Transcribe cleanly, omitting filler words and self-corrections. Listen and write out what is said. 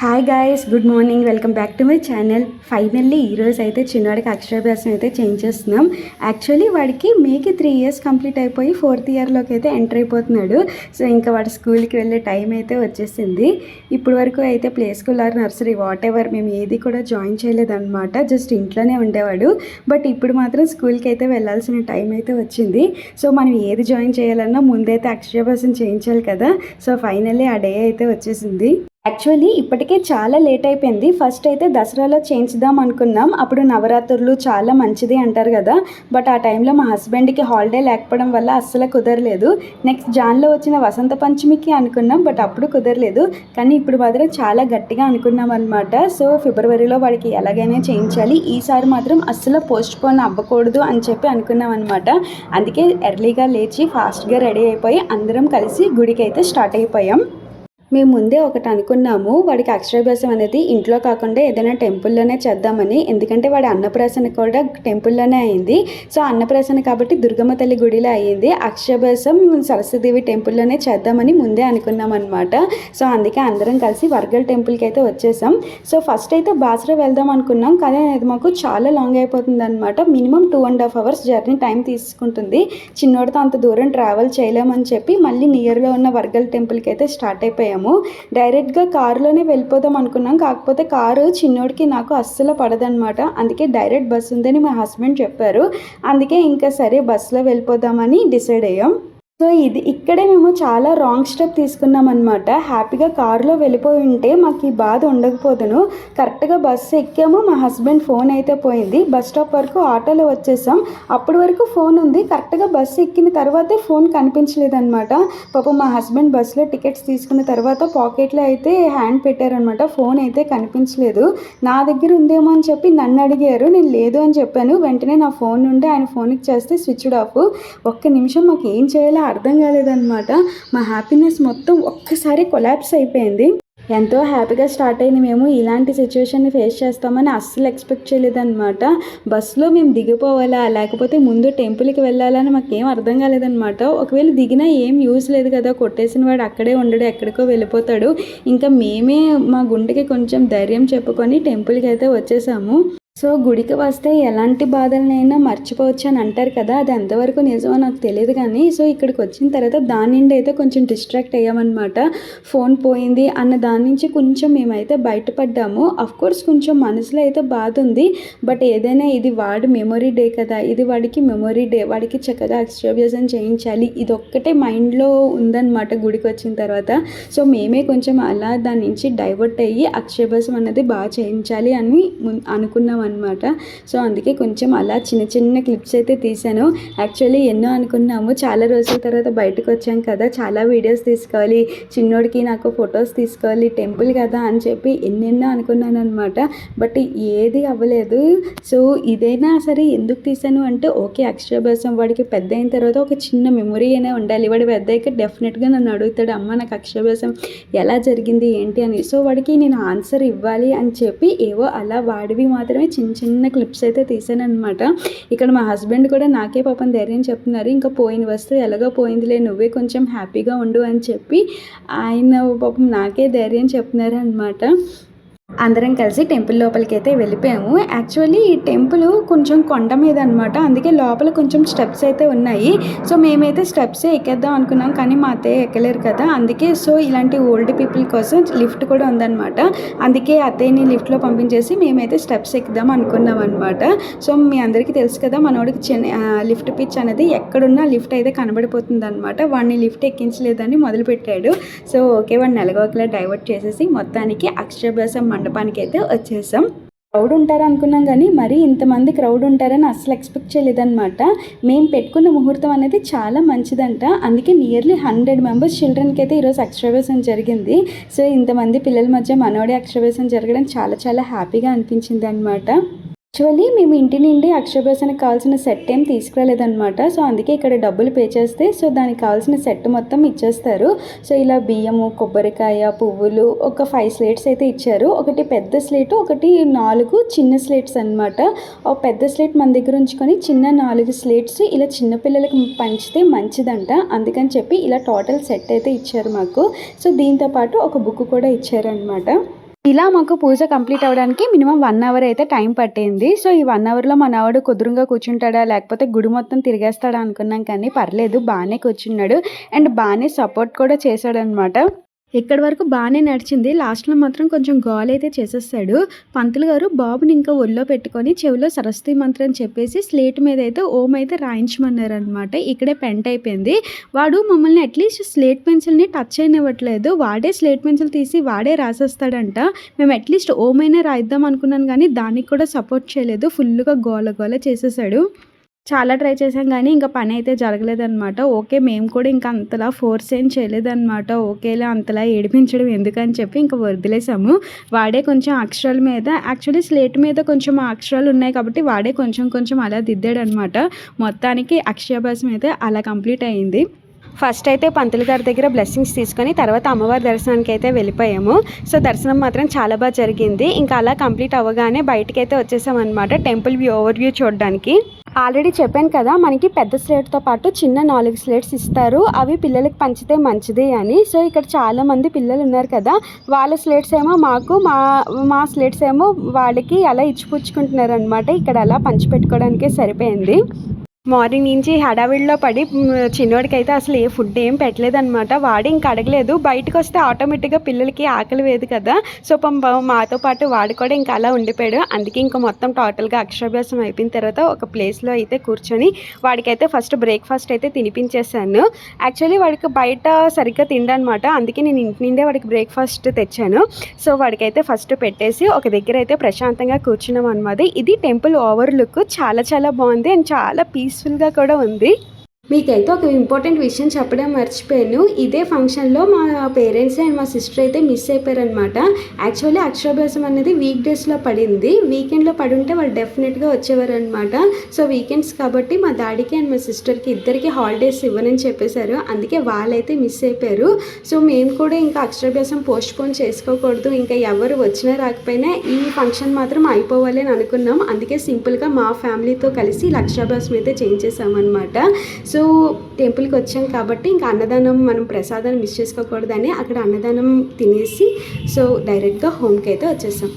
Hi guys, good morning. Welcome back to my channel. Finally ఈరోజు అయితే చిన్నవాడికి అక్షరాభ్యాసం అయితే చేంజ్ చేస్తున్నాం. యాక్చువల్లీ వాడికి మేకి 3 years కంప్లీట్ అయిపోయి 4th yearలోకి అయితే ఎంటర్ అయిపోతున్నాడు. సో ఇంకా వాడు స్కూల్కి వెళ్ళే టైం అయితే వచ్చేసింది. ఇప్పుడు వరకు అయితే play school or nursery whatever మేము ఏది కూడా జాయిన్ చేయలేదన్నమాట. జస్ట్ ఇంట్లోనే ఉండేవాడు. బట్ ఇప్పుడు మాత్రం స్కూల్కి అయితే వెళ్ళాల్సిన టైం అయితే వచ్చింది. సో మనం ఏది జాయిన్ చేయాలన్నా ముందైతే అక్షరాభ్యాసం చేయించాలి కదా. సో ఫైనల్లీ ఆ డే అయితే వచ్చేసింది. యాక్చువల్లీ ఇప్పటికే చాలా లేట్ అయిపోయింది. ఫస్ట్ అయితే దసరాలో చేయించుదాం అనుకున్నాం. అప్పుడు నవరాత్రులు చాలా మంచిది అంటారు కదా. బట్ ఆ టైంలో మా హస్బెండ్కి హాలిడే లేకపోవడం వల్ల అస్సలు కుదరలేదు. నెక్స్ట్ జాన్లో వచ్చిన వసంత పంచమికి అనుకున్నాం, బట్ అప్పుడు కుదరలేదు. కానీ ఇప్పుడు మాత్రం చాలా గట్టిగా అనుకున్నాం అనమాట. సో ఫిబ్రవరిలో వాడికి ఎలాగైనా చేయించాలి, ఈసారి మాత్రం అస్సలు పోస్ట్పోన్ అవ్వకూడదు అని చెప్పి అనుకున్నాం అనమాట. అందుకే ఎర్లీగా లేచి ఫాస్ట్గా రెడీ అయిపోయి అందరం కలిసి గుడికి అయితే స్టార్ట్ అయిపోయాం. మేము ముందే ఒకటి అనుకున్నాము, వాడికి అక్షరాభ్యాసం అనేది ఇంట్లో కాకుండా ఏదైనా టెంపుల్లోనే చేద్దామని. ఎందుకంటే వాడి అన్నప్రాసన కూడా టెంపుల్లోనే అయింది. సో అన్నప్రాసన కాబట్టి దుర్గమ్మ తల్లి గుడిలో అయ్యింది. అక్షరాభ్యాసం సరస్వతీదేవి టెంపుల్లోనే చేద్దామని ముందే అనుకున్నాం అనమాట. సో అందుకే అందరం కలిసి వర్గల్ టెంపుల్కి అయితే వచ్చేసాం. సో ఫస్ట్ అయితే బాసరా వెళ్దాం అనుకున్నాం, కానీ అది మాకు చాలా లాంగ్ అయిపోతుంది అనమాట. మినిమం 2.5 hours జర్నీ టైం తీసుకుంటుంది. చిన్నోడితో అంత దూరం ట్రావెల్ చేయలేమని చెప్పి మళ్ళీ నియర్లో ఉన్న వర్గల్ టెంపుల్కి అయితే స్టార్ట్ అయిపోయాము. డైరెక్ట్గా కారులోనే వెళ్ళిపోదాం అనుకున్నాం. కాకపోతే కారు చిన్నోడికి నాకు అస్సలు పడదనమాట. అందుకే డైరెక్ట్ బస్సు ఉందని మా హస్బెండ్ చెప్పారు. అందుకే ఇంకా సరే బస్సులో వెళ్ళిపోదామని డిసైడ్ అయ్యాం. సో ఇక్కడే మేము చాలా రాంగ్ స్టెప్ తీసుకున్నాం అనమాట. హ్యాపీగా కారులో వెళ్ళిపోయి ఉంటే మాకు ఈ బాధ ఉండకపోదును. కరెక్ట్గా బస్సు ఎక్కాము, మా హస్బెండ్ ఫోన్ అయితే పోయింది. బస్ స్టాప్ వరకు ఆటోలో వచ్చేసాం. అప్పటి వరకు ఫోన్ ఉంది. కరెక్ట్గా బస్సు ఎక్కిన తర్వాతే ఫోన్ కనిపించలేదన్నమాట. పాపం మా హస్బెండ్ బస్సులో టికెట్స్ తీసుకున్న తర్వాత పాకెట్లో అయితే హ్యాండ్ పెట్టారనమాట. ఫోన్ అయితే కనిపించలేదు. నా దగ్గర ఉందేమో అని చెప్పి నన్ను అడిగారు. నేను లేదు అని చెప్పాను. వెంటనే నా ఫోన్ నుండి ఆయన ఫోన్కి చేస్తే స్విచ్డ్ ఆఫ్. ఒక్క నిమిషం మాకు ఏం చేయాలో అర్థం కాలేదన్నమాట. మా హ్యాపీనెస్ మొత్తం ఒక్కసారి కొలాప్స్ అయిపోయింది. ఎంతో హ్యాపీగా స్టార్ట్ అయింది. మేము ఇలాంటి సిచ్యువేషన్ని ఫేస్ చేస్తామని అస్సలు ఎక్స్పెక్ట్ చేయలేదన్నమాట. బస్సులో మేము దిగిపోవాలా లేకపోతే ముందు టెంపుల్కి వెళ్ళాలని మాకేం అర్థం కాలేదన్నమాట. ఒకవేళ దిగినా ఏం యూజ్ లేదు కదా, కొట్టేసిన వాడు అక్కడే ఉండడు, ఎక్కడికో వెళ్ళిపోతాడు. ఇంకా మేమే మా గుండెకి కొంచెం ధైర్యం చెప్పుకొని టెంపుల్కి అయితే వచ్చేసాము. సో గుడికి వస్తే ఎలాంటి బాధలనైనా మర్చిపోవచ్చు అని అంటారు కదా, అది ఎంతవరకు నిజమో నాకు తెలియదు. కానీ సో ఇక్కడికి వచ్చిన తర్వాత దాని నుండి అయితే కొంచెం డిస్ట్రాక్ట్ అయ్యామన్నమాట. ఫోన్ పోయింది అన్న దాని నుంచి కొంచెం మేమైతే బయటపడ్డాము. అఫ్కోర్స్ కొంచెం మనసులో అయితే బాధ ఉంది. బట్ ఏదైనా ఇది వాడి మెమొరీ డే కదా, ఇది వాడికి మెమొరీ డే, వాడికి చక్కగా అక్షరాభ్యాసం చేయించాలి, ఇది ఒక్కటే మైండ్లో ఉందన్నమాట గుడికి వచ్చిన తర్వాత. సో మేమే కొంచెం అలా దాని నుంచి డైవర్ట్ అయ్యి అక్షరాభ్యాసం అనేది బాగా చేయించాలి అని అనుకున్నాం అనమాట. సో అందుకే కొంచెం అలా చిన్న చిన్న క్లిప్స్ అయితే తీసాను. యాక్చువల్లీ ఎన్నో అనుకున్నాము, చాలా రోజుల తర్వాత బయటకు వచ్చాం కదా, చాలా వీడియోస్ తీసుకోవాలి, చిన్నోడికి నాకు ఫొటోస్ తీసుకోవాలి, టెంపుల్ కదా అని చెప్పి ఎన్నెన్నో అనుకున్నాను అనమాట. బట్ ఏది అవ్వలేదు. సో ఇదైనా సరే ఎందుకు తీసాను అంటే, ఓకే అక్షరాభ్యాసం వాడికి పెద్ద అయిన తర్వాత ఒక చిన్న మెమొరీ అయినా ఉండాలి. వాడి పెద్ద అయితే డెఫినెట్గా నన్ను అడుగుతాడు, అమ్మ నాకు అక్షరాభ్యాసం ఎలా జరిగింది ఏంటి అని. సో వాడికి నేను ఆన్సర్ ఇవ్వాలి అని చెప్పి ఏవో అలా వాడివి మాత్రమే చిన్న చిన్న క్లిప్స్ అయితే తీసాను అనమాట. ఇక్కడ మా హస్బెండ్ కూడా నాకే పాపం ధైర్యం చెప్తున్నారు, ఇంకా పోయిన వస్తువు ఎలాగో పోయిందిలే, నువ్వే కొంచెం హ్యాపీగా ఉండు అని చెప్పి ఆయన పాపం నాకే ధైర్యం చెప్తున్నారు అనమాట. అందరం కలిసి టెంపుల్ లోపలికి అయితే వెళ్ళిపోయాము. యాక్చువల్లీ ఈ టెంపుల్ కొంచెం కొండ మీద అనమాట, అందుకే లోపల కొంచెం స్టెప్స్ అయితే ఉన్నాయి. సో మేమైతే స్టెప్సే ఎక్కేద్దాం అనుకున్నాం, కానీ మా అత్తయ్య ఎక్కలేరు కదా, అందుకే సో ఇలాంటి ఓల్డ్ పీపుల్ కోసం లిఫ్ట్ కూడా ఉందన్నమాట. అందుకే అత్తయ్యని లిఫ్ట్లో పంపించేసి మేమైతే స్టెప్స్ ఎక్కుదాం అనుకున్నాం అనమాట. సో మీ అందరికీ తెలుసు కదా, మనోడికి లిఫ్ట్ పిచ్ అనేది ఎక్కడున్నా లిఫ్ట్ అయితే కనబడిపోతుంది అనమాట. వాడిని లిఫ్ట్ ఎక్కించలేదని మొదలుపెట్టాడు. సో ఓకే వాడిని ఎలాగోకలా డైవర్ట్ చేసేసి మొత్తానికి అక్షరాభ్యాసం మండపానికి అయితే వచ్చేసాం. క్రౌడ్ ఉంటారు అనుకున్నాం, కానీ మరీ ఇంతమంది క్రౌడ్ ఉంటారని అస్సలు ఎక్స్పెక్ట్ చేయలేదన్నమాట. మేము పెట్టుకున్న ముహూర్తం అనేది చాలా మంచిదంట. అందుకే నియర్లీ 100 members చిల్డ్రన్కి అయితే ఈరోజు అక్షరాభ్యాసం జరిగింది. సో ఇంతమంది పిల్లల మధ్య మనోడి అక్షరాభ్యాసం జరగడం చాలా చాలా హ్యాపీగా అనిపించింది అనమాట. యాక్చువల్లీ మేము ఇంటి నుండి అక్షరాభ్యాసానికి కావాల్సిన సెట్ ఏం తీసుకురాలేదన్నమాట. సో అందుకే ఇక్కడ డబ్బులు పే చేస్తే సో దానికి కావాల్సిన సెట్ మొత్తం ఇచ్చేస్తారు. సో ఇలా బియ్యము, కొబ్బరికాయ, పువ్వులు, ఒక 5 slates అయితే ఇచ్చారు. ఒకటి పెద్ద స్లేటు, ఒకటి 4 చిన్న స్లేట్స్ అనమాట. ఒక పెద్ద స్లేట్ మన దగ్గర ఉంచుకొని చిన్న 4 స్లేట్స్ ఇలా చిన్నపిల్లలకి పంచితే మంచిదంట. అందుకని చెప్పి ఇలా టోటల్ సెట్ అయితే ఇచ్చారు మాకు. సో దీంతోపాటు ఒక బుక్ కూడా ఇచ్చారనమాట. ఇలా మాకు పూజ కంప్లీట్ అవ్వడానికి మినిమం 1 అవర్ అయితే టైం పట్టింది. సో ఈ 1 అవర్లో మా నావాడు కుదురుగా కూర్చుంటాడా లేకపోతే గుడి మొత్తం తిరిగేస్తాడా అనుకున్నాం, కానీ పర్లేదు బాగానే కూర్చున్నాడు అండ్ బాగానే సపోర్ట్ కూడా చేశాడనమాట. ఇక్కడి వరకు బాగానే నడిచింది. లాస్ట్లో మాత్రం కొంచెం గోల్ అయితే చేసేస్తాడు. పంతులు గారు బాబుని ఇంకా ఒళ్ళో పెట్టుకొని చెవిలో సరస్వతి మంత్రం చెప్పేసి స్లేట్ మీద అయితే ఓం అయితే రాయించమన్నారు అనమాట. ఇక్కడే పెంట్ అయిపోయింది. వాడు మమ్మల్ని అట్లీస్ట్ స్లేట్ పెన్సిల్ని టచ్ అయినివ్వట్లేదు. వాడే స్లేట్ పెన్సిల్ తీసి వాడే రాసేస్తాడంట. మేము అట్లీస్ట్ ఓం అయినా రాయిద్దాం అనుకున్నాను, కానీ దానికి కూడా సపోర్ట్ చేయలేదు. ఫుల్గా గోల గోల చేసేసాడు. చాలా ట్రై చేసాం, కానీ ఇంకా పని అయితే జరగలేదన్నమాట. ఓకే, మేము కూడా ఇంకా అంతలా ఫోర్స్ ఏం చేయలేదన్నమాట. ఓకేలా అంతలా ఏడిపించడం ఎందుకని చెప్పి ఇంకా వదిలేసాము. వాడే కొంచెం అక్షరాల మీద, యాక్చువల్లీ స్లేట్ మీద కొంచెం అక్షరాలు ఉన్నాయి కాబట్టి వాడే కొంచెం కొంచెం అలా దిద్దాడనమాట. మొత్తానికి అక్షరాభ్యాసం అయితే అలా కంప్లీట్ అయ్యింది. ఫస్ట్ అయితే పంతులు గారి దగ్గర బ్లెస్సింగ్స్ తీసుకొని తర్వాత అమ్మవారి దర్శనానికి అయితే వెళ్ళిపోయాము. సో దర్శనం మాత్రం చాలా బాగా జరిగింది. ఇంకా అలా కంప్లీట్ అవ్వగానే బయటకి అయితే వచ్చేసామన్నమాట టెంపుల్ ఓవర్ వ్యూ చూడడానికి. ఆల్రెడీ చెప్పాను కదా, మనకి పెద్ద స్లేట్తో పాటు చిన్న 4 స్లేట్స్ ఇస్తారు. అవి పిల్లలకి పంచితే మంచిది అని. సో ఇక్కడ చాలామంది పిల్లలు ఉన్నారు కదా, వాళ్ళ స్లేట్స్ ఏమో మాకు, మా స్లేట్స్ ఏమో వాళ్ళకి అలా ఇచ్చిపుచ్చుకుంటున్నారు అనమాట. ఇక్కడ అలా పంచిపెట్టుకోవడానికే సరిపోయింది. మార్నింగ్ నుంచి హడావిడిలో పడి చిన్నోడికి అయితే అసలు ఏ ఫుడ్ ఏం పెట్టలేదన్నమాట. వాడు ఇంక అడగలేదు. బయటకు వస్తే ఆటోమేటిక్గా పిల్లలకి ఆకలి వేదు కదా, సో మాతో పాటు వాడు కూడా ఇంకా అలా ఉండిపోయాడు. అందుకే ఇంకా మొత్తం టోటల్గా అక్షరాభ్యాసం అయిపోయిన తర్వాత ఒక ప్లేస్లో అయితే కూర్చొని వాడికైతే ఫస్ట్ బ్రేక్ఫాస్ట్ అయితే తినిపించేసాను. యాక్చువల్లీ వాడికి బయట సరిగ్గా తిండనమాట, అందుకే నేను ఇంటి నిండే వాడికి బ్రేక్ఫాస్ట్ తెచ్చాను. సో వాడికైతే ఫస్ట్ పెట్టేసి ఒక దగ్గర అయితే ప్రశాంతంగా కూర్చున్నాం అనమాట. ఇది టెంపుల్ ఓవర్ లుక్ చాలా చాలా బాగుంది అండ్ చాలా పీస్ఫుల్గా కూడా ఉంది. మీకైతే ఒక ఇంపార్టెంట్ విషయం చెప్పడం మర్చిపోయాను. ఇదే ఫంక్షన్లో మా పేరెంట్స్ అండ్ మా సిస్టర్ అయితే మిస్ అయిపోయారనమాట. యాక్చువల్లీ అక్షరాభ్యాసం అనేది వీక్ డేస్లో పడింది. వీకెండ్లో పడి ఉంటే వాళ్ళు డెఫినెట్గా వచ్చేవారు అనమాట. సో వీకెండ్స్ కాబట్టి మా డాడీకి అండ్ మా సిస్టర్కి ఇద్దరికి హాలిడేస్ ఇవ్వనని చెప్పేశారు. అందుకే వాళ్ళైతే మిస్ అయిపోయారు. సో మేము కూడా ఇంకా అక్షరాభ్యాసం పోస్ట్పోన్ చేసుకోకూడదు, ఇంకా ఎవరు వచ్చినా రాకపోయినా ఈ ఫంక్షన్ మాత్రం అయిపోవాలి అని అనుకున్నాం. అందుకే సింపుల్గా మా ఫ్యామిలీతో కలిసి అక్షరాభ్యాసం అయితే చేయించేసామన్నమాట. సో టెంపుల్కి వచ్చాం కాబట్టి ఇంకా అన్నదానం, మనం ప్రసాదాన్ని మిస్ చేసుకోకూడదని అక్కడ అన్నదానం తినేసి సో డైరెక్ట్గా హోమ్కి అయితే వచ్చేసాం.